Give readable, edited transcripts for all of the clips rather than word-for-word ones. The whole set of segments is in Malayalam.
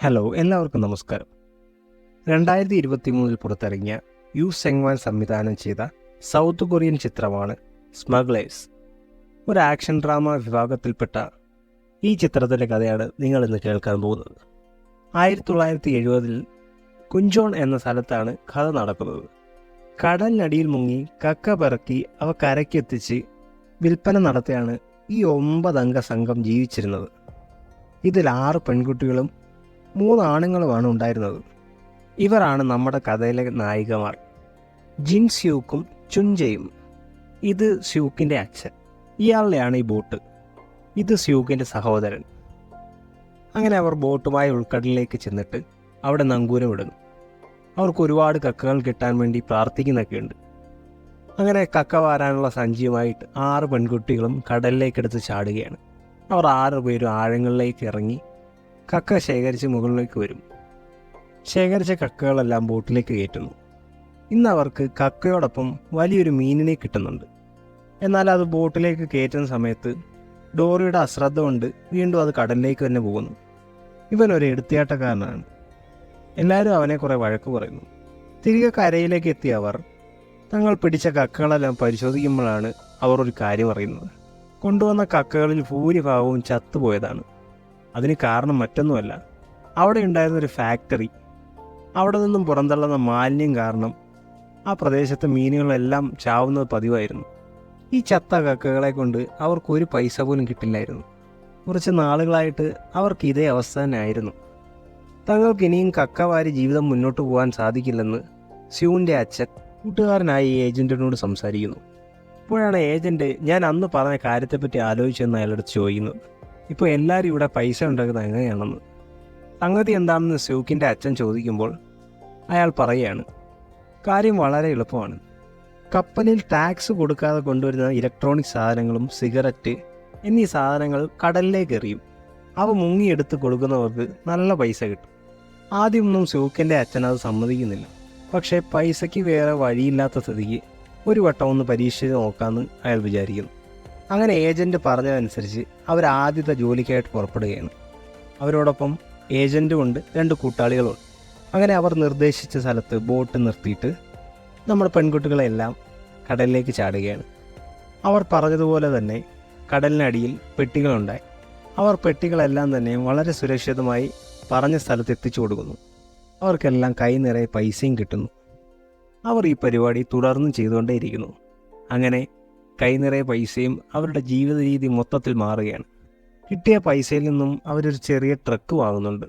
ഹലോ, എല്ലാവർക്കും നമസ്കാരം. 2023 പുറത്തിറങ്ങിയ യു സെങ്വാൻ സംവിധാനം ചെയ്ത സൗത്ത് കൊറിയൻ ചിത്രമാണ് സ്മഗ്ലേഴ്സ്. ഒരു ആക്ഷൻ ഡ്രാമ വിഭാഗത്തിൽപ്പെട്ട ഈ ചിത്രത്തിൻ്റെ കഥയാണ് നിങ്ങൾ ഇന്ന് കേൾക്കാൻ പോകുന്നത്. 1970 കുഞ്ചോൺ എന്ന സ്ഥലത്താണ് കഥ നടക്കുന്നത്. കടലിനടിയിൽ മുങ്ങി കക്ക പിറക്കി അവ കരയ്ക്കെത്തിച്ച് വിൽപ്പന നടത്തിയാണ് ഈ 9 അംഗ സംഘം ജീവിച്ചിരുന്നത്. ഇതിൽ 6 പെൺകുട്ടികളും 3 ആണുങ്ങളുമാണ് ഉണ്ടായിരുന്നത്. ഇവരാണ് നമ്മുടെ കഥയിലെ നായികമാർ, ജിൻ സ്യൂക്കും ചുൻജയും. ഇത് സ്യൂക്കിൻ്റെ അച്ഛൻ, ഇയാളുടെയാണ് ഈ ബോട്ട്. ഇത് സ്യൂക്കിൻ്റെ സഹോദരൻ. അങ്ങനെ അവർ ബോട്ടുമായി ഉൾക്കടലിലേക്ക് ചെന്നിട്ട് അവിടെ നങ്കൂരം ഇടുന്നു. അവർക്ക് ഒരുപാട് കക്കകൾ കിട്ടാൻ വേണ്ടി പ്രാർത്ഥിക്കുന്നൊക്കെയുണ്ട്. അങ്ങനെ കക്ക വാരാനുള്ള സഞ്ചിയുമായിട്ട് 6 പെൺകുട്ടികളും കടലിലേക്കെടുത്ത് ചാടുകയാണ്. അവർ 6 പേരും ആഴങ്ങളിലേക്ക് ഇറങ്ങി കക്ക ശേഖരിച്ച് മുകളിലേക്ക് വരും. ശേഖരിച്ച കക്കകളെല്ലാം ബോട്ടിലേക്ക് കയറ്റുന്നു. ഇന്ന് അവർക്ക് കക്കയോടൊപ്പം വലിയൊരു മീനിനെ കിട്ടുന്നുണ്ട്. എന്നാൽ അത് ബോട്ടിലേക്ക് കയറ്റുന്ന സമയത്ത് ഡോറിയുടെ അശ്രദ്ധ കൊണ്ട് വീണ്ടും അത് കടലിലേക്ക് തന്നെ പോകുന്നു. ഇവനൊരു എടുത്തിയാട്ടക്കാരനാണ്. എല്ലാവരും അവനെ കുറേ വഴക്ക് പറയുന്നു. തിരികെ കരയിലേക്ക് എത്തിയ അവർ തങ്ങൾ പിടിച്ച കക്കകളെല്ലാം പരിശോധിക്കുമ്പോഴാണ് അവർ ഒരു കാര്യം അറിയുന്നത്. കൊണ്ടുവന്ന കക്കകളിൽ ഭൂരിഭാഗവും ചത്തുപോയതാണ്. അതിന് കാരണം മറ്റൊന്നുമല്ല, അവിടെ ഉണ്ടായിരുന്നൊരു ഫാക്ടറി. അവിടെ നിന്നും പുറന്തള്ളുന്ന മാലിന്യം കാരണം ആ പ്രദേശത്തെ മീനുകളെല്ലാം ചാവുന്നത് പതിവായിരുന്നു. ഈ ചത്ത കക്കകളെ കൊണ്ട് അവർക്കൊരു പൈസ പോലും കിട്ടില്ലായിരുന്നു. കുറച്ച് നാളുകളായിട്ട് അവർക്ക് ഇതേ അവസ്ഥ തന്നെ ആയിരുന്നു. തങ്ങൾക്ക് ഇനിയും കക്ക വാരി ജീവിതം മുന്നോട്ട് പോകാൻ സാധിക്കില്ലെന്ന് സ്യൂവിൻ്റെ അച്ഛൻ കൂട്ടുകാരനായ ഈ ഏജൻറ്റിനോട് സംസാരിക്കുന്നു. അപ്പോഴാണ് ഏജൻറ്റ് ഞാൻ അന്ന് പറഞ്ഞ കാര്യത്തെപ്പറ്റി ആലോചിച്ചെന്ന് അയാളോട് ചോദിക്കുന്നത്. ഇപ്പോൾ എല്ലാവരും ഇവിടെ പൈസ ഉണ്ടാക്കുന്നത് എങ്ങനെയാണെന്ന്. സംഗതി എന്താണെന്ന് സ്യൂക്കിൻ്റെ അച്ഛൻ ചോദിക്കുമ്പോൾ അയാൾ പറയുകയാണ്, കാര്യം വളരെ എളുപ്പമാണ്. കപ്പലിൽ ടാക്സ് കൊടുക്കാതെ കൊണ്ടുവരുന്ന ഇലക്ട്രോണിക് സാധനങ്ങളും സിഗരറ്റ് എന്നീ സാധനങ്ങൾ കടലിലേക്ക് എറിയും. അവ മുങ്ങിയെടുത്ത് കൊടുക്കുന്നവർക്ക് നല്ല പൈസ കിട്ടും. ആദ്യമൊന്നും സ്യൂക്കിൻ്റെ അച്ഛൻ അത് സമ്മതിക്കുന്നില്ല. പക്ഷേ പൈസയ്ക്ക് വേറെ വഴിയില്ലാത്ത സ്ഥിതിക്ക് ഒരു വട്ടം ഒന്ന് പരീക്ഷിച്ച് നോക്കാമെന്ന് അയാൾ വിചാരിക്കുന്നു. അങ്ങനെ ഏജൻറ്റ് പറഞ്ഞതനുസരിച്ച് അവർ ആദ്യത്തെ ജോലിക്കായിട്ട് പുറപ്പെടുകയാണ്. അവരോടൊപ്പം ഏജൻറ്റുമുണ്ട്, 2 കൂട്ടാളികളുമുണ്ട്. അങ്ങനെ അവർ നിർദ്ദേശിച്ച സ്ഥലത്ത് ബോട്ട് നിർത്തിയിട്ട് നമ്മുടെ പെൺകുട്ടികളെല്ലാം കടലിലേക്ക് ചാടുകയാണ്. അവർ പറഞ്ഞതുപോലെ തന്നെ കടലിനടിയിൽ പെട്ടികളുണ്ടായി. അവർ പെട്ടികളെല്ലാം തന്നെ വളരെ സുരക്ഷിതമായി പറഞ്ഞ സ്ഥലത്ത് എത്തിച്ചു കൊടുക്കുന്നു. അവർക്കെല്ലാം കൈ നിറയെ പൈസയും കിട്ടുന്നു. അവർ ഈ പരിപാടി തുടർന്നും ചെയ്തുകൊണ്ടേയിരിക്കുന്നു. അങ്ങനെ കൈ നിറയെ പൈസയും അവരുടെ ജീവിത രീതി മൊത്തത്തിൽ മാറുകയാണ്. കിട്ടിയ പൈസയിൽ നിന്നും അവരൊരു ചെറിയ ട്രക്ക് വാങ്ങുന്നുണ്ട്.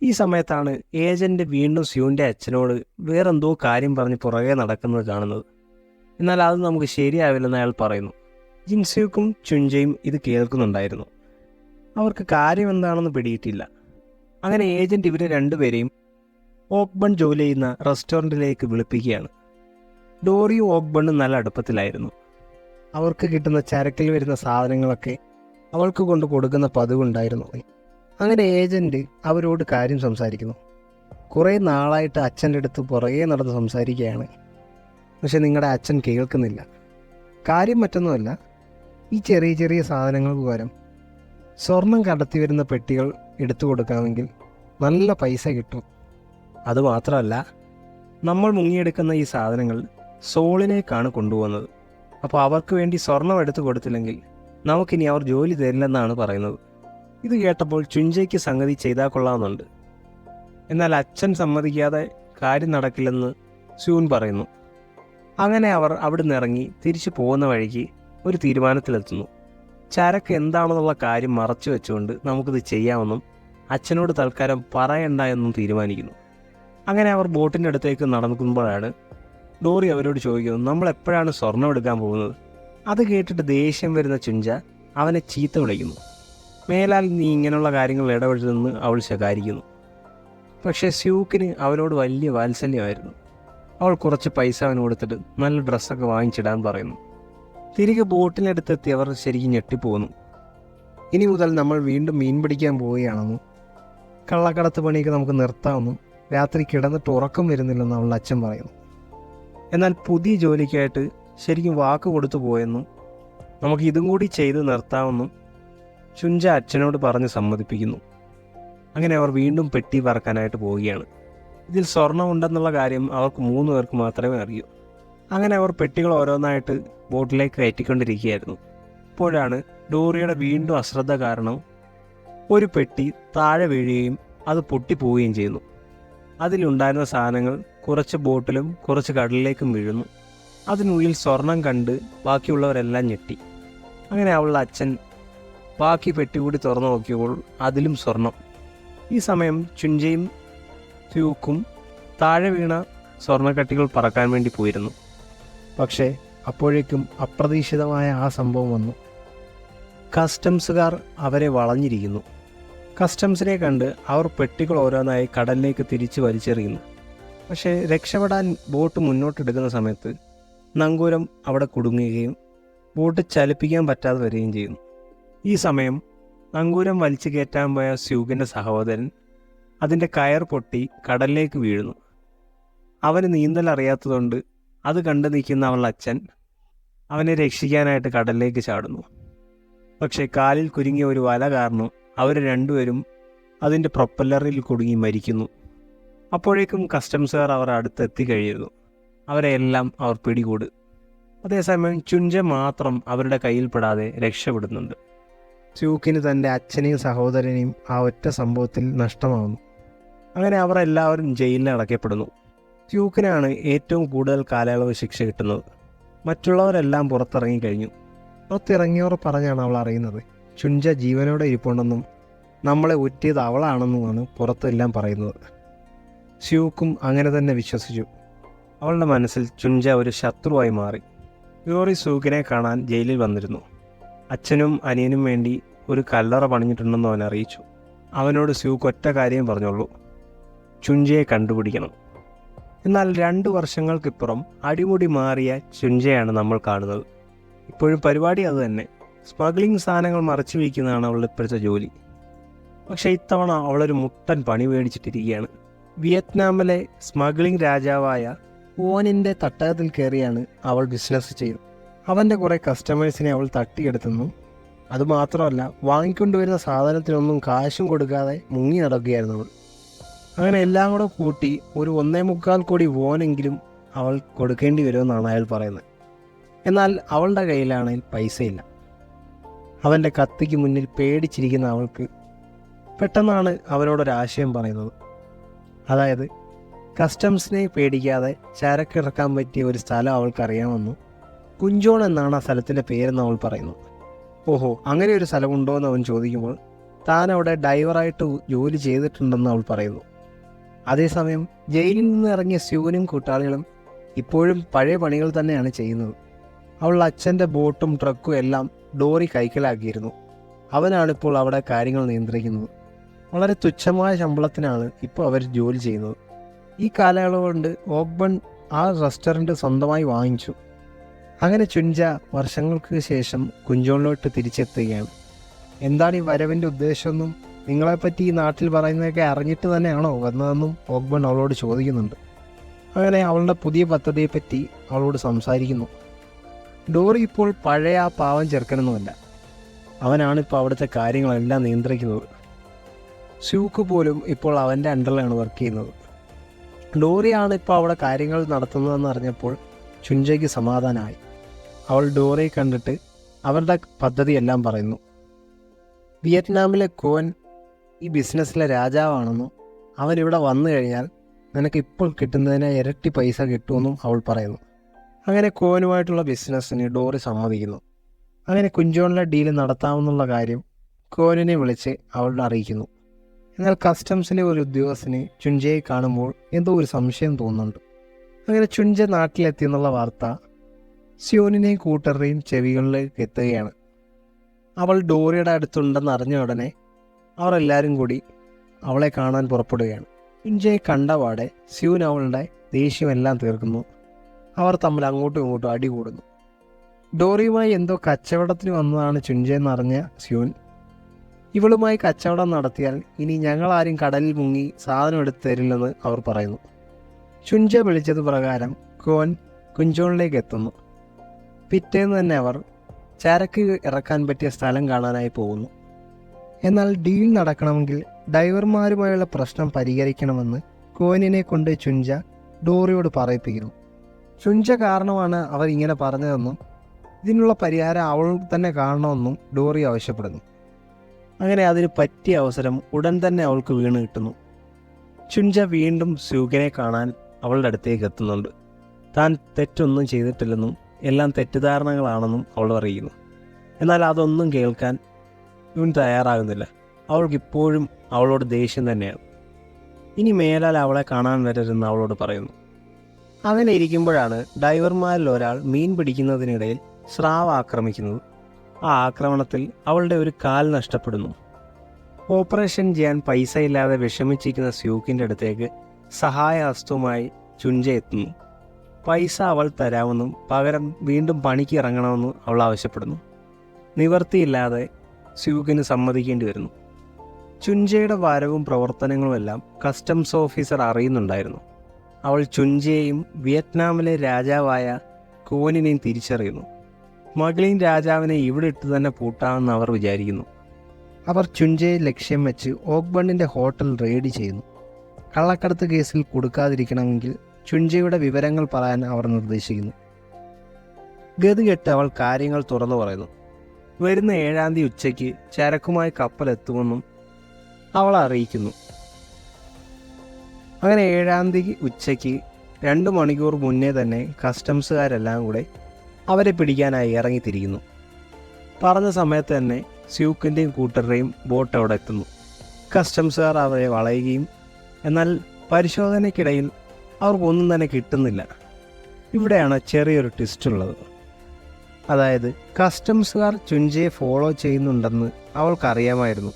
ഈ സമയത്താണ് ഏജൻറ്റ് വീണ്ടും സ്യൂവിൻ്റെ അച്ഛനോട് വേറെന്തോ കാര്യം പറഞ്ഞ് പുറകെ നടക്കുന്നത് കാണുന്നത്. എന്നാൽ അത് നമുക്ക് ശരിയാവില്ലെന്ന് അയാൾ പറയുന്നു. ജിൻസ്യൂക്കും ചുൻജയും ഇത് കേൾക്കുന്നുണ്ടായിരുന്നു. അവർക്ക് കാര്യം എന്താണെന്ന് പിടിയിട്ടില്ല. അങ്ങനെ ഏജൻറ്റ് ഇവരെ 2 പേരെയും ഓക്ബൺ ജോലി ചെയ്യുന്ന റെസ്റ്റോറൻറ്റിലേക്ക് വിളിപ്പിക്കുകയാണ്. ഡോറിയും ഓക്ബണ്ണും നല്ല അടുപ്പത്തിലായിരുന്നു. അവർക്ക് കിട്ടുന്ന ചരക്കിൽ വരുന്ന സാധനങ്ങളൊക്കെ അവൾക്ക് കൊണ്ട് കൊടുക്കുന്ന പതിവുണ്ടായിരുന്നു. അങ്ങനെ ഏജൻറ്റ് അവരോട് കാര്യം സംസാരിക്കുന്നു. കുറേ നാളായിട്ട് അച്ഛൻ്റെ അടുത്ത് പുറകെ നടന്ന് സംസാരിക്കുകയാണ്. പക്ഷെ നിങ്ങളുടെ അച്ഛൻ കേൾക്കുന്നില്ല. കാര്യം മറ്റൊന്നുമല്ല, ഈ ചെറിയ ചെറിയ സാധനങ്ങൾക്ക് പകരം സ്വർണം കടത്തി വരുന്ന പെട്ടികൾ എടുത്തു കൊടുക്കാമെങ്കിൽ നല്ല പൈസ കിട്ടും. അതുമാത്രമല്ല, നമ്മൾ മുങ്ങിയെടുക്കുന്ന ഈ സാധനങ്ങൾ സോളിനേക്കാണ് കൊണ്ടുപോകുന്നത്. അപ്പോൾ അവർക്ക് വേണ്ടി സ്വർണം എടുത്തു കൊടുത്തില്ലെങ്കിൽ നമുക്കിനി അവർ ജോലി തരില്ലെന്നാണ് പറയുന്നത്. ഇത് കേട്ടപ്പോൾ ചുൻജയ്ക്ക് സംഗതി ചെയ്താൽ കൊള്ളാമെന്നുണ്ട്. എന്നാൽ അച്ഛൻ സമ്മതിക്കാതെ കാര്യം നടക്കില്ലെന്ന് സ്യൂൻ പറയുന്നു. അങ്ങനെ അവർ അവിടെ നിന്ന് ഇറങ്ങി തിരിച്ചു പോകുന്ന വഴിക്ക് ഒരു തീരുമാനത്തിലെത്തുന്നു. ചരക്ക് എന്താണെന്നുള്ള കാര്യം മറച്ചു വെച്ചുകൊണ്ട് നമുക്കിത് ചെയ്യാമെന്നും അച്ഛനോട് തൽക്കാലം പറയണ്ട എന്നും തീരുമാനിക്കുന്നു. അങ്ങനെ അവർ ബോട്ടിൻ്റെ അടുത്തേക്ക് നടക്കുമ്പോഴാണ് ഡോറി അവരോട് ചോദിക്കുന്നു, നമ്മൾ എപ്പോഴാണ് സ്വർണം എടുക്കാൻ പോകുന്നത്? അത് കേട്ടിട്ട് ദേഷ്യം വരുന്ന ചുൻജ അവനെ ചീത്ത വിളിക്കുന്നു. മേലാൽ നീ ഇങ്ങനെയുള്ള കാര്യങ്ങൾ ഇടപെടുമെന്ന് അവൾ ശകാരിക്കുന്നു. പക്ഷേ സ്യൂക്കിന് അവനോട് വലിയ വാത്സല്യമായിരുന്നു. അവൾ കുറച്ച് പൈസ അവന് കൊടുത്തിട്ട് നല്ല ഡ്രസ്സൊക്കെ വാങ്ങിച്ചിടാൻ പറയുന്നു. തിരികെ ബോട്ടിനടുത്തെത്തി അവർ ശരിക്കും ഞെട്ടിപ്പോകുന്നു. ഇനി മുതൽ നമ്മൾ വീണ്ടും മീൻ പിടിക്കാൻ പോവുകയാണെന്നും കള്ളക്കടത്ത് പണിയൊക്കെ നമുക്ക് നിർത്താമെന്നും രാത്രി കിടന്നിട്ട് ഉറക്കം വരുന്നില്ലെന്ന് അവളുടെ അച്ഛൻ പറയുന്നു. എന്നാൽ പുതിയ ജോലിക്കായിട്ട് ശരിക്കും വാക്ക് കൊടുത്തു പോയെന്നും നമുക്ക് ഇതും കൂടി ചെയ്ത് നിർത്താമെന്നും ചുൻജ അച്ഛനോട് പറഞ്ഞ് സമ്മതിപ്പിക്കുന്നു. അങ്ങനെ അവർ വീണ്ടും പെട്ടി പറക്കാനായിട്ട് പോവുകയാണ്. ഇതിൽ സ്വർണം ഉണ്ടെന്നുള്ള കാര്യം അവർക്ക് 3 പേർക്ക് മാത്രമേ അറിയൂ. അങ്ങനെ അവർ പെട്ടികൾ ഓരോന്നായിട്ട് ബോട്ടിലേക്ക് കയറ്റിക്കൊണ്ടിരിക്കുകയായിരുന്നു. അപ്പോഴാണ് ഡോറിയുടെ വീണ്ടും അശ്രദ്ധ കാരണം ഒരു പെട്ടി താഴെ വീഴുകയും അത് പൊട്ടിപ്പോവുകയും ചെയ്യുന്നു. അതിലുണ്ടായിരുന്ന സാധനങ്ങൾ കുറച്ച് ബോട്ടിലും കുറച്ച് കടലിലേക്കും വീഴുന്നു. അതിനുള്ളിൽ സ്വർണം കണ്ട് ബാക്കിയുള്ളവരെല്ലാം ഞെട്ടി. അങ്ങനെ അവളുടെ അച്ഛൻ ബാക്കി പെട്ടി കൂടി തുറന്നു നോക്കിയപ്പോൾ അതിലും സ്വർണം. ഈ സമയം ചുഞ്ചയും സ്യൂക്കും താഴെ വീണ സ്വർണ്ണക്കട്ടികൾ പറക്കാൻ വേണ്ടി പോയിരുന്നു. പക്ഷേ അപ്പോഴേക്കും അപ്രതീക്ഷിതമായ ആ സംഭവം വന്നു. കസ്റ്റംസുകാർ അവരെ വളഞ്ഞിരിക്കുന്നു. കസ്റ്റംസിനെ കണ്ട് അവർ പെട്ടികൾ ഓരോന്നായി കടലിലേക്ക് തിരിച്ചു വലിച്ചെറിയുന്നു. പക്ഷേ രക്ഷപ്പെടാൻ ബോട്ട് മുന്നോട്ടെടുക്കുന്ന സമയത്ത് നങ്കൂരം അവിടെ കുടുങ്ങുകയും ബോട്ട് ചലിപ്പിക്കാൻ പറ്റാതെ വരികയും ചെയ്യുന്നു. ഈ സമയം നങ്കൂരം വലിച്ചു കയറ്റാൻ പോയ സ്യൂക്കിൻ്റെ സഹോദരൻ അതിൻ്റെ കയർ പൊട്ടി കടലിലേക്ക് വീഴുന്നു. അവന് നീന്തൽ അറിയാത്തതുകൊണ്ട് അത് കണ്ടു നിൽക്കുന്ന അവളുടെ അച്ഛൻ അവനെ രക്ഷിക്കാനായിട്ട് കടലിലേക്ക് ചാടുന്നു. പക്ഷേ കാലിൽ കുരുങ്ങിയ ഒരു വല കാരണം അവർ രണ്ടുപേരും അതിൻ്റെ പ്രൊപ്പല്ലറിൽ കുടുങ്ങി മരിക്കുന്നു. അപ്പോഴേക്കും കസ്റ്റംസുകാർ അവർ അടുത്തെത്തിക്കഴിയുന്നു. അവരെല്ലാം അവർ പിടികൂട്. അതേസമയം ചുഞ്ച മാത്രം അവരുടെ കയ്യിൽപ്പെടാതെ രക്ഷപ്പെടുന്നുണ്ട്. സ്യൂക്കിന് തൻ്റെ അച്ഛനെയും സഹോദരനെയും ആ ഒറ്റ സംഭവത്തിൽ നഷ്ടമാവുന്നു. അങ്ങനെ അവർ എല്ലാവരും ജയിലിൽ അടയ്ക്കപ്പെടുന്നു. സ്യൂക്കിനാണ് ഏറ്റവും കൂടുതൽ കാലയളവ് ശിക്ഷ കിട്ടുന്നത്. മറ്റുള്ളവരെല്ലാം പുറത്തിറങ്ങിക്കഴിഞ്ഞു. പുറത്തിറങ്ങിയവർ പറഞ്ഞാണ് അവൾ അറിയുന്നത് ചുഞ്ച ജീവനോടെ ഇരിപ്പുണ്ടെന്നും നമ്മളെ ഒറ്റിയത് അവളാണെന്നുമാണ് പുറത്തെല്ലാം പറയുന്നത്. സ്യൂക്കും അങ്ങനെ തന്നെ വിശ്വസിച്ചു. അവളുടെ മനസ്സിൽ ചുഞ്ച ഒരു ശത്രുവായി മാറി. ഗ്ലോറി സ്യൂക്കിനെ കാണാൻ ജയിലിൽ വന്നിരുന്നു. അച്ഛനും അനിയനും വേണ്ടി ഒരു കല്ലറ പണിഞ്ഞിട്ടുണ്ടെന്ന് അവൻ അറിയിച്ചു. അവനോട് സ്യൂക്ക് ഒറ്റ കാര്യം പറഞ്ഞുള്ളൂ, ചുഞ്ചയെ കണ്ടുപിടിക്കണം. എന്നാൽ 2 വർഷങ്ങൾക്കിപ്പുറം അടിമുടി മാറിയ ചുഞ്ചയാണ് നമ്മൾ കാണുന്നത്. ഇപ്പോഴും പരിപാടി അതുതന്നെ. സ്മഗ്ലിംഗ് സാധനങ്ങൾ മറച്ചു വയ്ക്കുന്നതാണ് അവളുടെ ഇപ്പോഴത്തെ ജോലി. പക്ഷേ ഇത്തവണ അവളൊരു മുട്ടൻ പണി മേടിച്ചിട്ടിരിക്കുകയാണ്. വിയറ്റ്നാമിലെ സ്മഗ്ലിംഗ് രാജാവായ ഓനിൻ്റെ തട്ടകത്തിൽ കയറിയാണ് അവൾ ബിസിനസ് ചെയ്തത്. അവൻ്റെ കുറേ കസ്റ്റമേഴ്സിനെ അവൾ തട്ടിയെടുത്തെന്നും അതുമാത്രമല്ല വാങ്ങിക്കൊണ്ടുവരുന്ന സാധനത്തിനൊന്നും കാശും കൊടുക്കാതെ മുങ്ങി നടക്കുകയായിരുന്നു അവൾ. അങ്ങനെ എല്ലാം കൂടെ കൂട്ടി ഒരു 1.25 കോടി വോനെങ്കിലും അവൾ കൊടുക്കേണ്ടി വരുമെന്നാണ് അയാൾ പറയുന്നത്. എന്നാൽ അവളുടെ കയ്യിലാണെങ്കിൽ പൈസയില്ല. അവൻ്റെ കത്തിക്ക് മുന്നിൽ പേടിച്ചിരിക്കുന്ന അവൾക്ക് പെട്ടെന്നാണ് അവനോടൊരാശയം പറയുന്നത്. അതായത് കസ്റ്റംസിനെ പേടിക്കാതെ ചരക്കിറക്കാൻ പറ്റിയ ഒരു സ്ഥലം അവൾക്കറിയാമെന്നും കുഞ്ചോൺ എന്നാണ് ആ സ്ഥലത്തിൻ്റെ പേരെന്ന് അവൾ പറയുന്നു. ഓഹോ, അങ്ങനെ ഒരു സ്ഥലമുണ്ടോ എന്ന് അവൻ ചോദിക്കുമ്പോൾ താൻ അവിടെ ഡൈവറായിട്ട് ജോലി ചെയ്തിട്ടുണ്ടെന്ന് അവൾ പറയുന്നു. അതേസമയം ജയിലിൽ നിന്ന് ഇറങ്ങിയ സ്യൂനും കൂട്ടാളികളും ഇപ്പോഴും പഴയ പണികൾ തന്നെയാണ് ചെയ്യുന്നത്. അവളുടെ അച്ഛൻ്റെ ബോട്ടും ട്രക്കും എല്ലാം ഡോറി കൈക്കലാക്കിയിരുന്നു. അവനാണിപ്പോൾ അവിടെ കാര്യങ്ങൾ നിയന്ത്രിക്കുന്നത്. വളരെ തുച്ഛമായ ശമ്പളത്തിനാണ് ഇപ്പോൾ അവർ ജോലി ചെയ്യുന്നത്. ഈ കാലയളവ് കൊണ്ട് ഓക്ബൺ ആ റെസ്റ്റോറൻറ്റ് സ്വന്തമായി വാങ്ങിച്ചു. അങ്ങനെ ചുഞ്ച വർഷങ്ങൾക്ക് ശേഷം കുഞ്ചോണിലോട്ട് തിരിച്ചെത്തുകയാണ്. എന്താണ് ഈ വരവിൻ്റെ ഉദ്ദേശമെന്നും നിങ്ങളെപ്പറ്റി ഈ നാട്ടിൽ പറയുന്നതൊക്കെ അറിഞ്ഞിട്ട് തന്നെയാണോ വന്നതെന്നും ഓക്ബൺ അവളോട് ചോദിക്കുന്നുണ്ട്. അങ്ങനെ അവളുടെ പുതിയ പദ്ധതിയെപ്പറ്റി അവളോട് സംസാരിക്കുന്നു. ഡോറി ഇപ്പോൾ പഴയ ആ പാവം ചെറുക്കനൊന്നുമല്ല. അവനാണിപ്പോൾ അവിടുത്തെ കാര്യങ്ങളെല്ലാം നിയന്ത്രിക്കുന്നത്. സ്യൂക്ക് പോലും ഇപ്പോൾ അവൻ്റെ അണ്ടറിലാണ് വർക്ക് ചെയ്യുന്നത്. ഡോറിയാണ് ഇപ്പോൾ അവിടെ കാര്യങ്ങൾ നടത്തുന്നതെന്ന് അറിഞ്ഞപ്പോൾ ചുഞ്ചയ്ക്ക് സമാധാനമായി. അവൾ ഡോറിയെ കണ്ടിട്ട് അവരുടെ പദ്ധതിയെല്ലാം പറയുന്നു. വിയറ്റ്നാമിലെ കോൻ ഈ ബിസിനസ്സിലെ രാജാവാണെന്നും അവനിവിടെ വന്നു കഴിഞ്ഞാൽ നിനക്ക് ഇപ്പോൾ കിട്ടുന്നതിന് ഇരട്ടി പൈസ കിട്ടുമെന്നും അവൾ പറയുന്നു. അങ്ങനെ കോനുമായിട്ടുള്ള ബിസിനസ്സിന് ഡോറി സമ്മതിക്കുന്നു. അങ്ങനെ കുഞ്ചോണിലെ ഡീല് നടത്താമെന്നുള്ള കാര്യം കോനിനെ വിളിച്ച് അവൾ അറിയിക്കുന്നു. എന്നാൽ കസ്റ്റംസിലെ ഒരു ഉദ്യോഗസ്ഥന് ചുഞ്ചയെ കാണുമ്പോൾ എന്തോ ഒരു സംശയം തോന്നുന്നുണ്ട്. അങ്ങനെ ചുഞ്ച നാട്ടിലെത്തിയെന്നുള്ള വാർത്ത സ്യൂനിനെയും കൂട്ടരുടെയും ചെവികളിലേക്ക് എത്തുകയാണ്. അവൾ ഡോറിയുടെ അടുത്തുണ്ടെന്ന് അറിഞ്ഞ ഉടനെ അവർ എല്ലാവരും കൂടി അവളെ കാണാൻ പുറപ്പെടുകയാണ്. ചുഞ്ചയെ കണ്ടപാടെ സ്യൂൻ അവളുടെ ദേഷ്യമെല്ലാം തീർക്കുന്നു. അവർ തമ്മിൽ അങ്ങോട്ടും ഇങ്ങോട്ടും അടി കൂടുന്നു. ഡോറിയുമായി എന്തോ കച്ചവടത്തിന് വന്നതാണ് ചുഞ്ചയെന്നറിഞ്ഞ സ്യൂൻ ഇവളുമായി കച്ചവടം നടത്തിയാൽ ഇനി ഞങ്ങളാരും കടലിൽ മുങ്ങി സാധനം എടുത്ത് തരില്ലെന്ന് അവർ പറയുന്നു. ചുഞ്ച വിളിച്ചത് പ്രകാരം കോൻ കുഞ്ചോണിലേക്ക് എത്തുന്നു. പിറ്റേന്ന് തന്നെ അവർ ചരക്ക് ഇറക്കാൻ പറ്റിയ സ്ഥലം കാണാനായി പോകുന്നു. എന്നാൽ ഡീൽ നടക്കണമെങ്കിൽ ഡൈവർമാരുമായുള്ള പ്രശ്നം പരിഹരിക്കണമെന്ന് കോനിനെ കൊണ്ട് ചുഞ്ച ഡോറിയോട് പറയിപ്പിക്കുന്നു. ചുഞ്ച കാരണമാണ് അവർ ഇങ്ങനെ പറഞ്ഞതെന്നും ഇതിനുള്ള പരിഹാരം അവൾ തന്നെ കാണണമെന്നും ഡോറി ആവശ്യപ്പെടുന്നു. അങ്ങനെ അതിന് പറ്റിയ അവസരം ഉടൻ തന്നെ അവൾക്ക് വീണ് കിട്ടുന്നു. ചുഞ്ച വീണ്ടും സ്യൂക്കിനെ കാണാൻ അവളുടെ അടുത്തേക്ക് എത്തുന്നുണ്ട്. താൻ തെറ്റൊന്നും ചെയ്തിട്ടില്ലെന്നും എല്ലാം തെറ്റിദ്ധാരണകളാണെന്നും അവൾ അറിയുന്നു. എന്നാൽ അതൊന്നും കേൾക്കാൻ ഇവൻ തയ്യാറാകുന്നില്ല. അവൾക്കിപ്പോഴും അവളോട് ദേഷ്യം തന്നെയാണ്. ഇനി മേലാൽ അവളെ കാണാൻ വരരുതെന്ന് അവളോട് പറയുന്നു. അങ്ങനെ ഇരിക്കുമ്പോഴാണ് ഡൈവർമാരിൽ ഒരാൾ മീൻ പിടിക്കുന്നതിനിടയിൽ സ്രാവ് ആക്രമിക്കുന്നത്. ആ ആക്രമണത്തിൽ അവളുടെ ഒരു കാൽ നഷ്ടപ്പെടുന്നു. ഓപ്പറേഷൻ ചെയ്യാൻ പൈസ ഇല്ലാതെ വിഷമിച്ചിരിക്കുന്ന സ്യൂക്കിൻ്റെ അടുത്തേക്ക് സഹായഹസ്തവുമായി ചുഞ്ച എത്തുന്നു. പൈസ അവൾ തരാമെന്നും പകരം വീണ്ടും പണിക്ക് ഇറങ്ങണമെന്നും അവൾ ആവശ്യപ്പെടുന്നു. നിവർത്തിയില്ലാതെ സ്യൂക്കിന് സമ്മതിക്കേണ്ടി വരുന്നു. ചുഞ്ചയുടെ വരവും പ്രവർത്തനങ്ങളുമെല്ലാം കസ്റ്റംസ് ഓഫീസർ അറിയുന്നുണ്ടായിരുന്നു. അവൾ ചുഞ്ചയെയും വിയറ്റ്നാമിലെ രാജാവായ കോനിനെയും തിരിച്ചറിയുന്നു. സ്മഗ്ലിംഗ് രാജാവിനെ ഇവിടെ ഇട്ട് തന്നെ പൂട്ടാമെന്ന് അവർ വിചാരിക്കുന്നു. അവർ ചുഞ്ചയെ ലക്ഷ്യം വെച്ച് ഓക്ബണ്ടിൻ്റെ ഹോട്ടൽ റെയ്ഡ് ചെയ്യുന്നു. കള്ളക്കടത്ത് കേസിൽ കൊടുക്കാതിരിക്കണമെങ്കിൽ ചുഞ്ചയുടെ വിവരങ്ങൾ പറയാൻ അവർ നിർദ്ദേശിക്കുന്നു. ഗതികെട്ട് അവൾ കാര്യങ്ങൾ തുറന്നു പറയുന്നു. വരുന്ന 7-ാം തീയതി ഉച്ചയ്ക്ക് ചരക്കുമായി കപ്പലെത്തുമെന്നും അവൾ അറിയിക്കുന്നു. അങ്ങനെ 7-ാം തീയതി ഉച്ചയ്ക്ക് 2 മണിക്കൂർ മുന്നേ തന്നെ കസ്റ്റംസുകാരെല്ലാം കൂടെ അവരെ പിടിക്കാനായി ഇറങ്ങിത്തിരിക്കുന്നു. പറഞ്ഞ സമയത്ത് തന്നെ സ്യൂക്കിൻ്റെയും കൂട്ടരുടെയും ബോട്ട് അവിടെ എത്തുന്നു. കസ്റ്റംസുകാർ അവരെ വളയുകയും എന്നാൽ പരിശോധനയ്ക്കിടയിൽ അവർക്കൊന്നും തന്നെ കിട്ടുന്നില്ല. ഇവിടെയാണ് ചെറിയൊരു ട്വിസ്റ്റ് ഉള്ളത്. അതായത് കസ്റ്റംസുകാർ ചുഞ്ചയെ ഫോളോ ചെയ്യുന്നുണ്ടെന്ന് അവൾക്കറിയാമായിരുന്നു.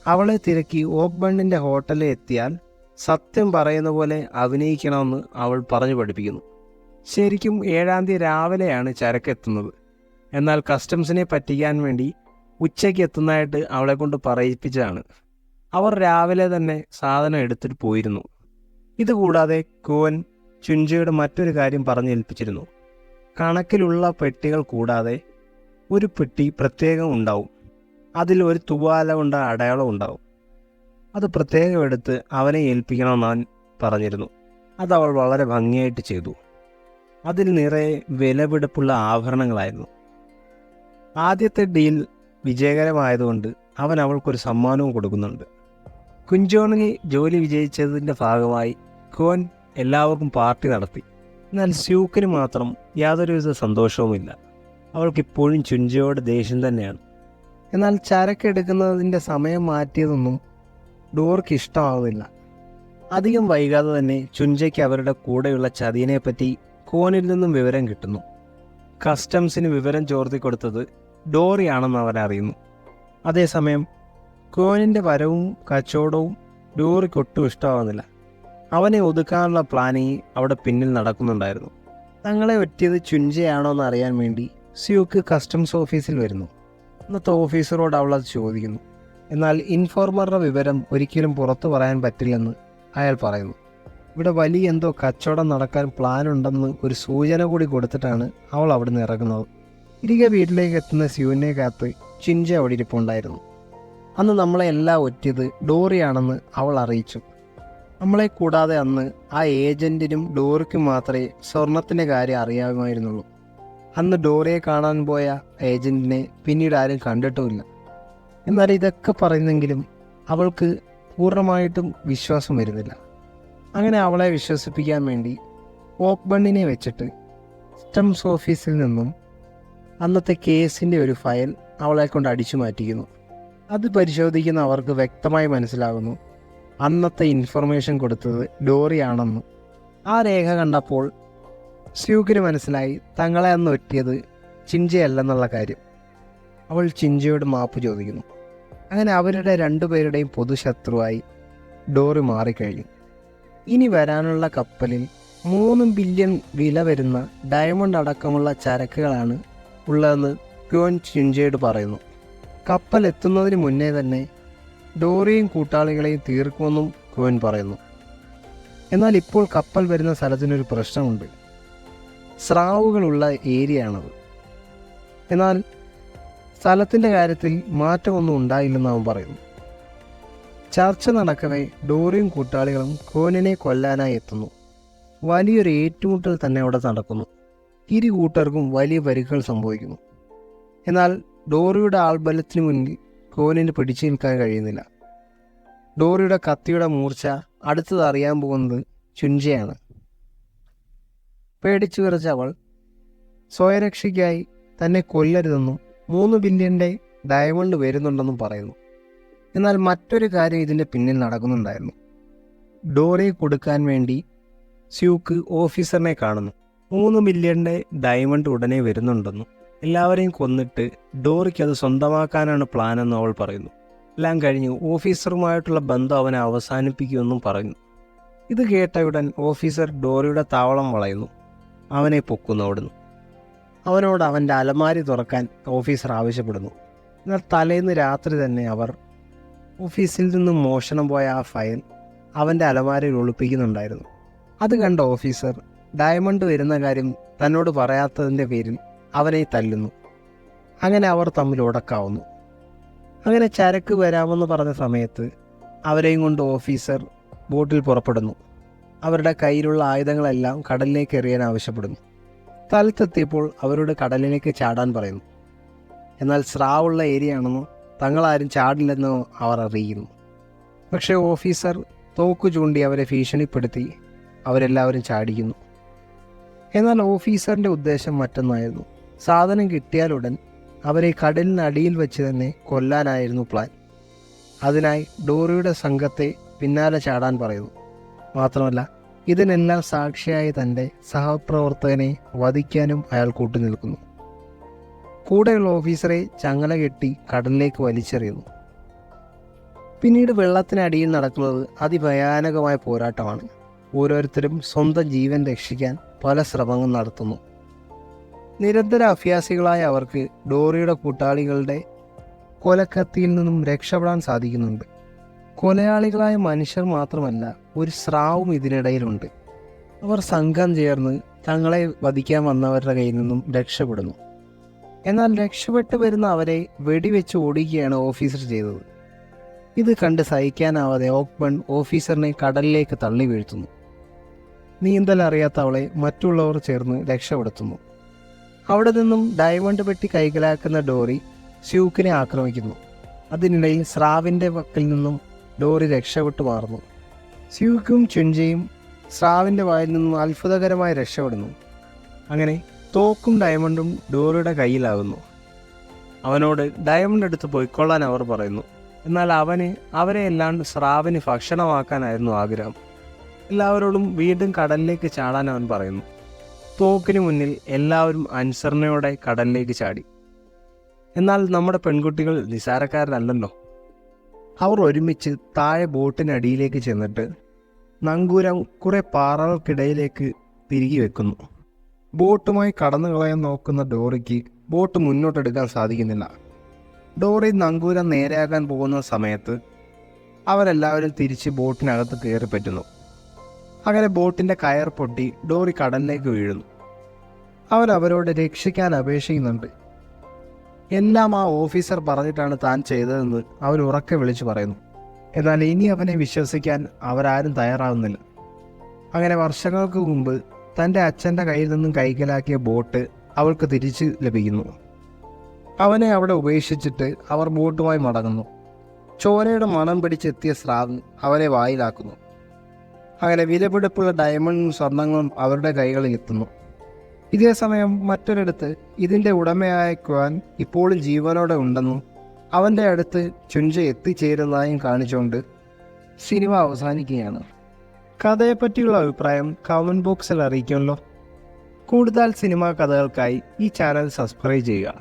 അവളെ തിരക്കി ഓക്ബണ്ടിൻ്റെ ഹോട്ടലിൽ എത്തിയാൽ സത്യം പറയുന്ന പോലെ അഭിനയിക്കണമെന്ന് അവൾ പറഞ്ഞു പഠിപ്പിക്കുന്നു. ശരിക്കും 7-ാം തീയതി രാവിലെയാണ് ചരക്കെത്തുന്നത്. എന്നാൽ കസ്റ്റംസിനെ പറ്റിക്കാൻ വേണ്ടി ഉച്ചയ്ക്ക് എത്തുന്നതായിട്ട് അവളെ കൊണ്ട് പറയിപ്പിച്ചതാണ്. അവർ രാവിലെ തന്നെ സാധനം എടുത്തിട്ട് പോയിരുന്നു. ഇതുകൂടാതെ കോൻ ചുഞ്ചയുടെ മറ്റൊരു കാര്യം പറഞ്ഞേൽപ്പിച്ചിരുന്നു. കണക്കിലുള്ള പെട്ടികൾ കൂടാതെ ഒരു പെട്ടി പ്രത്യേകം ഉണ്ടാവും. അതിൽ ഒരു തൂവാല കൊണ്ട് അടയാളം ഉണ്ടാവും. അത് പ്രത്യേകം എടുത്ത് അവനെ ഏൽപ്പിക്കണമെന്ന് അവൻ പറഞ്ഞിരുന്നു. അതവൾ വളരെ ഭംഗിയായിട്ട് ചെയ്തു. അതിൽ നിറയെ വിലപിടിപ്പുള്ള ആഭരണങ്ങളായിരുന്നു. ആദ്യത്തെ ഡീൽ വിജയകരമായതുകൊണ്ട് അവൻ അവൾക്കൊരു സമ്മാനവും കൊടുക്കുന്നുണ്ട്. കുഞ്ചോണിന് ജോലി വിജയിച്ചതിൻ്റെ ഭാഗമായി കോൻ എല്ലാവർക്കും പാർട്ടി നടത്തി. എന്നാൽ സ്യൂക്കിന് മാത്രം യാതൊരുവിധ സന്തോഷവുമില്ല. അവൾക്കിപ്പോഴും ചുഞ്ചയോട് ദേഷ്യം തന്നെയാണ്. എന്നാൽ ചരക്കെടുക്കുന്നതിൻ്റെ സമയം മാറ്റിയതൊന്നും ഡോർക്ക് ഇഷ്ടമാവില്ല. അധികം വൈകാതെ തന്നെ ചുഞ്ചയ്ക്ക് അവരുടെ കൂടെയുള്ള ചതിയനെപ്പറ്റി കോനിൽ നിന്നും വിവരം കിട്ടുന്നു. കസ്റ്റംസിന് വിവരം ചോർത്തി കൊടുത്തത് ഡോറിയാണെന്ന് അവൻ അറിയുന്നു. അതേസമയം കോനിൻ്റെ വരവും കച്ചവടവും ഡോറിക്കൊട്ടും ഇഷ്ടമാവുന്നില്ല. അവനെ ഒതുക്കാനുള്ള പ്ലാനിങ് അവിടെ പിന്നിൽ നടക്കുന്നുണ്ടായിരുന്നു. തങ്ങളെ ഒറ്റിയത് ചുഞ്ചയാണോ എന്ന് അറിയാൻ വേണ്ടി സ്യൂക്ക് കസ്റ്റംസ് ഓഫീസിൽ വരുന്നു. അന്നത്തെ ഓഫീസറോട് അവൾ അത് ചോദിക്കുന്നു. എന്നാൽ ഇൻഫോർമറുടെ വിവരം ഒരിക്കലും പുറത്തു പറയാൻ പറ്റില്ലെന്ന് അയാൾ പറയുന്നു. ഇവിടെ വലിയ എന്തോ കച്ചവടം നടക്കാൻ പ്ലാൻ ഉണ്ടെന്ന് ഒരു സൂചന കൂടി കൊടുത്തിട്ടാണ് അവൾ അവിടെ നിന്ന് ഇറങ്ങുന്നത്. തിരികെ വീട്ടിലേക്ക് എത്തുന്ന സ്യൂവിനെ കാത്ത് ചിഞ്ച അവിടെ ഇരിപ്പുണ്ടായിരുന്നു. അന്ന് നമ്മളെ എല്ലാം ഒറ്റിയത് ഡോറിയാണെന്ന് അവൾ അറിയിച്ചു. നമ്മളെ കൂടാതെ അന്ന് ആ ഏജൻറ്റിനും ഡോറിക്കും മാത്രമേ സ്വർണത്തിൻ്റെ കാര്യം അറിയാമായിരുന്നുള്ളൂ. അന്ന് ഡോറിയെ കാണാൻ പോയ ഏജൻറ്റിനെ പിന്നീട് ആരും കണ്ടിട്ടുമില്ല. എന്നാൽ ഇതൊക്കെ പറയുന്നെങ്കിലും അവൾക്ക് പൂർണ്ണമായിട്ടും വിശ്വാസം വരുന്നില്ല. അങ്ങനെ അവളെ വിശ്വസിപ്പിക്കാൻ വേണ്ടി ഓക്ബണ്ടിനെ വെച്ചിട്ട് കസ്റ്റംസ് ഓഫീസിൽ നിന്നും അന്നത്തെ കേസിൻ്റെ ഒരു ഫയൽ അവളെ കൊണ്ട് അടിച്ചു മാറ്റിക്കുന്നു. അത് പരിശോധിക്കുന്ന അവർക്ക് വ്യക്തമായി മനസ്സിലാകുന്നു അന്നത്തെ ഇൻഫർമേഷൻ കൊടുത്തത് ഡോറിയാണെന്ന്. ആ രേഖ കണ്ടപ്പോൾ സ്യൂക്കിന് മനസ്സിലായി തങ്ങളെ അന്ന് ഒറ്റിയത് ചിഞ്ചയല്ലെന്നുള്ള കാര്യം. അവൾ ചിഞ്ചയോട് മാപ്പ് ചോദിക്കുന്നു. അങ്ങനെ അവരുടെ രണ്ടുപേരുടെയും പൊതുശത്രുവായി ഡോറി മാറിക്കഴിഞ്ഞു. ഇനി വരാനുള്ള കപ്പലിൽ 3 ബില്യൺ വില വരുന്ന ഡയമണ്ട് അടക്കമുള്ള ചരക്കുകളാണ് ഉള്ളതെന്ന് ക്യോൻ ചിഞ്ചയോട് പറയുന്നു. കപ്പൽ എത്തുന്നതിന് മുന്നേ തന്നെ ഡോറിയും കൂട്ടാളികളെയും തീർക്കുമെന്നും ക്യോൻ പറയുന്നു. എന്നാൽ ഇപ്പോൾ കപ്പൽ വരുന്ന സ്ഥലത്തിനൊരു പ്രശ്നമുണ്ട്. സ്രാവുകളുള്ള ഏരിയയാണത്. എന്നാൽ സ്ഥലത്തിൻ്റെ കാര്യത്തിൽ മാറ്റമൊന്നും ഉണ്ടായില്ലെന്ന് അവൻ പറയുന്നു. ചർച്ച നടക്കവേ ഡോറിയും കൂട്ടാളികളും കോനിനെ കൊല്ലാനായി എത്തുന്നു. വലിയൊരു ഏറ്റുമുട്ടൽ തന്നെ അവിടെ നടക്കുന്നു. ഇരു കൂട്ടർക്കും വലിയ പരിക്കുകൾ സംഭവിക്കുന്നു. എന്നാൽ ഡോറിയുടെ ആൾബലത്തിന് മുന്നിൽ കോനിന് പിടിച്ചു നിൽക്കാൻ കഴിയുന്നില്ല. ഡോറിയുടെ കത്തിയുടെ മൂർച്ച അടുത്തത് അറിയാൻ പോകുന്നത് ചുഞ്ചയാണ്. പേടിച്ചു വിറച്ച അവൾ സ്വയരക്ഷയ്ക്കായി തന്നെ കൊല്ലരുതെന്നും 3 ബില്യൻ്റെ ഡയമണ്ട് വരുന്നുണ്ടെന്നും പറയുന്നു. എന്നാൽ മറ്റൊരു കാര്യം ഇതിൻ്റെ പിന്നിൽ നടക്കുന്നുണ്ടായിരുന്നു. ഡോറിയെ കൊടുക്കാൻ വേണ്ടി സ്യൂക്ക് ഓഫീസറിനെ കാണുന്നു. 3 ബില്യൻ്റെ ഡയമണ്ട് ഉടനെ വരുന്നുണ്ടെന്നും എല്ലാവരെയും കൊന്നിട്ട് ഡോറിക്ക് അത് സ്വന്തമാക്കാനാണ് പ്ലാനെന്നും അവൾ പറയുന്നു. എല്ലാം കഴിഞ്ഞ് ഓഫീസറുമായിട്ടുള്ള ബന്ധം അവനെ അവസാനിപ്പിക്കുമെന്നും പറയുന്നു. ഇത് കേട്ട ഉടൻ ഓഫീസർ ഡോറിയുടെ താവളം വളയുന്നു. അവനെ പൊക്കുന്നു അവിടുന്ന്. അവനോട് അവൻ്റെ അലമാരി തുറക്കാൻ ഓഫീസർ ആവശ്യപ്പെടുന്നു. എന്നാൽ തലേന്ന് രാത്രി തന്നെ അവർ ഓഫീസിൽ നിന്നും മോഷണം പോയ ആ ഫയൽ അവൻ്റെ അലമാരയിൽ ഒളിപ്പിക്കുന്നുണ്ടായിരുന്നു. അത് കണ്ട ഓഫീസർ ഡയമണ്ട് വരുന്ന കാര്യം തന്നോട് പറയാത്തതിൻ്റെ പേരിൽ അവനെ തല്ലുന്നു. അങ്ങനെ അവർ തമ്മിൽ ഉടക്കാവുന്നു. അങ്ങനെ ചരക്ക് വരാമെന്ന് പറഞ്ഞ സമയത്ത് അവരെയും കൊണ്ട് ഓഫീസർ ബോട്ടിൽ പുറപ്പെടുന്നു. അവരുടെ കയ്യിലുള്ള ആയുധങ്ങളെല്ലാം കടലിലേക്ക് എറിയാൻ ആവശ്യപ്പെടുന്നു. സ്ഥലത്തെത്തിയപ്പോൾ അവരോട് കടലിലേക്ക് ചാടാൻ പറയുന്നു. എന്നാൽ സ്രാവുള്ള ഏരിയ ആണെന്നോ തങ്ങളാരും ചാടില്ലെന്നോ അവർ അറിയുന്നു. പക്ഷേ ഓഫീസർ തോക്കു ചൂണ്ടി അവരെ ഭീഷണിപ്പെടുത്തി അവരെല്ലാവരും ചാടിക്കുന്നു. എന്നാൽ ഓഫീസറിൻ്റെ ഉദ്ദേശം മറ്റൊന്നായിരുന്നു. സാധനം കിട്ടിയാലുടൻ അവരെ കടലിനടിയിൽ വെച്ച് തന്നെ കൊല്ലാനായിരുന്നു പ്ലാൻ. അതിനായി ഡോറിയുടെ സംഘത്തെ പിന്നാലെ ചാടാൻ പറയുന്നു. മാത്രമല്ല ഇതിനെല്ലാം സാക്ഷിയായ തൻ്റെ സഹപ്രവർത്തകനെ വധിക്കാനും അയാൾ കൂട്ടുനിൽക്കുന്നു. കൂടെയുള്ള ഓഫീസറെ ചങ്ങല കെട്ടി കടലിലേക്ക് വലിച്ചെറിയുന്നു. പിന്നീട് വെള്ളത്തിനടിയിൽ നടക്കുന്നത് അതിഭയാനകമായ പോരാട്ടമാണ്. ഓരോരുത്തരും സ്വന്തം ജീവൻ രക്ഷിക്കാൻ പല ശ്രമങ്ങൾ നടത്തുന്നു. നിരന്തര അഭ്യാസികളായ അവർക്ക് ഡോറിയുടെ കൂട്ടാളികളുടെ കൊലക്കത്തിയിൽ നിന്നും രക്ഷപ്പെടാൻ സാധിക്കുന്നുണ്ട്. കൊലയാളികളായ മനുഷ്യർ മാത്രമല്ല, ഒരു സ്രാവും ഇതിനിടയിലുണ്ട്. അവർ സംഘം ചേർന്ന് തങ്ങളെ വധിക്കാൻ വന്നവരുടെ കയ്യിൽ നിന്നും രക്ഷപ്പെടുന്നു. എന്നാൽ രക്ഷപ്പെട്ടു വരുന്ന അവരെ വെടിവെച്ച് ഓടിക്കുകയാണ് ഓഫീസർ ചെയ്തത്. ഇത് കണ്ട് സഹിക്കാനാവാതെ ഓക്ബൺ ഓഫീസറിനെ കടലിലേക്ക് തള്ളി വീഴ്ത്തുന്നു. നീന്തൽ അറിയാത്ത അവളെ മറ്റുള്ളവർ ചേർന്ന് രക്ഷപ്പെടുത്തുന്നു. അവിടെ നിന്നും ഡയമണ്ട് പെട്ടി കൈക്കലാക്കുന്ന ഡോറി സ്യൂക്കിനെ ആക്രമിക്കുന്നു. അതിനിടയിൽ സ്രാവിൻ്റെ വക്കിൽ നിന്നും ഡോറി രക്ഷപ്പെട്ടു മാറുന്നു. സ്യൂക്കും ചുഞ്ചയും സ്രാവിൻ്റെ വായിൽ നിന്നും അത്ഭുതകരമായി രക്ഷപ്പെടുന്നു. അങ്ങനെ തോക്കും ഡയമണ്ടും ഡോറിയുടെ കയ്യിലാകുന്നു. അവനോട് ഡയമണ്ട് എടുത്ത് പൊയ്ക്കൊള്ളാൻ അവർ പറയുന്നു. എന്നാൽ അവരെ എല്ലാം സ്രാവിന് ഭക്ഷണമാക്കാനായിരുന്നു ആഗ്രഹം. എല്ലാവരോടും വീണ്ടും കടലിലേക്ക് ചാടാൻ അവൻ പറയുന്നു. തോക്കിന് മുന്നിൽ എല്ലാവരും അനുസരണയോടെ കടലിലേക്ക് ചാടി. എന്നാൽ നമ്മുടെ പെൺകുട്ടികൾ നിസാരക്കാരനല്ലല്ലോ. അവർ ഒരുമിച്ച് താഴെ ബോട്ടിനടിയിലേക്ക് ചെന്നിട്ട് നങ്കൂരം കുറെ പാറകൾക്കിടയിലേക്ക് തിരികെ വെക്കുന്നു. ബോട്ടുമായി കടന്നു കളയാൻ നോക്കുന്ന ഡോറിക്ക് ബോട്ട് മുന്നോട്ടെടുക്കാൻ സാധിക്കുന്നില്ല. ഡോറി നങ്കൂരം നേരെയാക്കാൻ പോകുന്ന സമയത്ത് അവരെല്ലാവരും തിരിച്ച് ബോട്ടിനകത്ത് കയറി പറ്റുന്നു. അങ്ങനെ ബോട്ടിൻ്റെ കയർ പൊട്ടി ഡോറി കടലിലേക്ക് വീഴുന്നു. അവരവരോട് രക്ഷിക്കാൻ അപേക്ഷിക്കുന്നുണ്ട്. എല്ലാം ആ ഓഫീസർ പറഞ്ഞിട്ടാണ് താൻ ചെയ്തതെന്ന് അവൻ ഉറക്കെ വിളിച്ചു പറയുന്നു. എന്നാൽ ഇനി അവനെ വിശ്വസിക്കാൻ അവരാരും തയ്യാറാവുന്നില്ല. അങ്ങനെ വർഷങ്ങൾക്ക് മുമ്പ് തൻ്റെ അച്ഛൻ്റെ കയ്യിൽ നിന്നും കൈക്കലാക്കിയ ബോട്ട് അവൾക്ക് തിരിച്ച് ലഭിക്കുന്നു. അവനെ അവിടെ ഉപേക്ഷിച്ചിട്ട് അവർ ബോട്ടുമായി മടങ്ങുന്നു. ചോരയുടെ മണം പിടിച്ചെത്തിയ സ്രാവ് അവരെ വായിലാക്കുന്നു. അങ്ങനെ വിലപിടിപ്പുള്ള ഡയമണ്ടും സ്വർണങ്ങളും അവരുടെ കൈകളിൽ എത്തുന്നു. ഇതേ സമയം മറ്റൊരിടത്ത് ഇതിൻ്റെ ഉടമയായ ക്വാൻ ഇപ്പോഴും ജീവനോടെ ഉണ്ടെന്നും അവൻ്റെ അടുത്ത് ചുഞ്ച എത്തിച്ചേരുന്നതായും കാണിച്ചുകൊണ്ട് സിനിമ അവസാനിക്കുകയാണ്. കഥയെപ്പറ്റിയുള്ള അഭിപ്രായം കമൻറ്റ് ബോക്സിൽ അറിയിക്കുമല്ലോ. കൂടുതൽ സിനിമാ കഥകൾക്കായി ഈ ചാനൽ സബ്സ്ക്രൈബ് ചെയ്യുക.